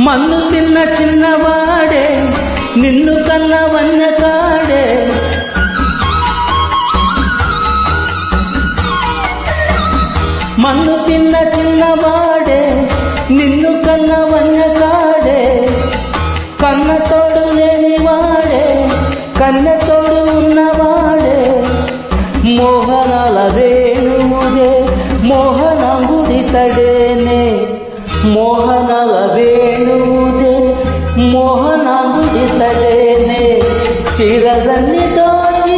మన్ను తిన్న చిన్నవాడే నిన్ను కన్న వన్యకాడే మన్ను తిన్న చిన్నవాడే నిన్ను కన్న వన్యకాడే కన్న తోడు లేనివాడే కన్న తోడు ఉన్నవాడే మోహనాల వేణువుదే మోహనంగుడితడేనే మోహనాల వేణువుదే మోహనంగుడితడేనే చిరలన్నీ దోచి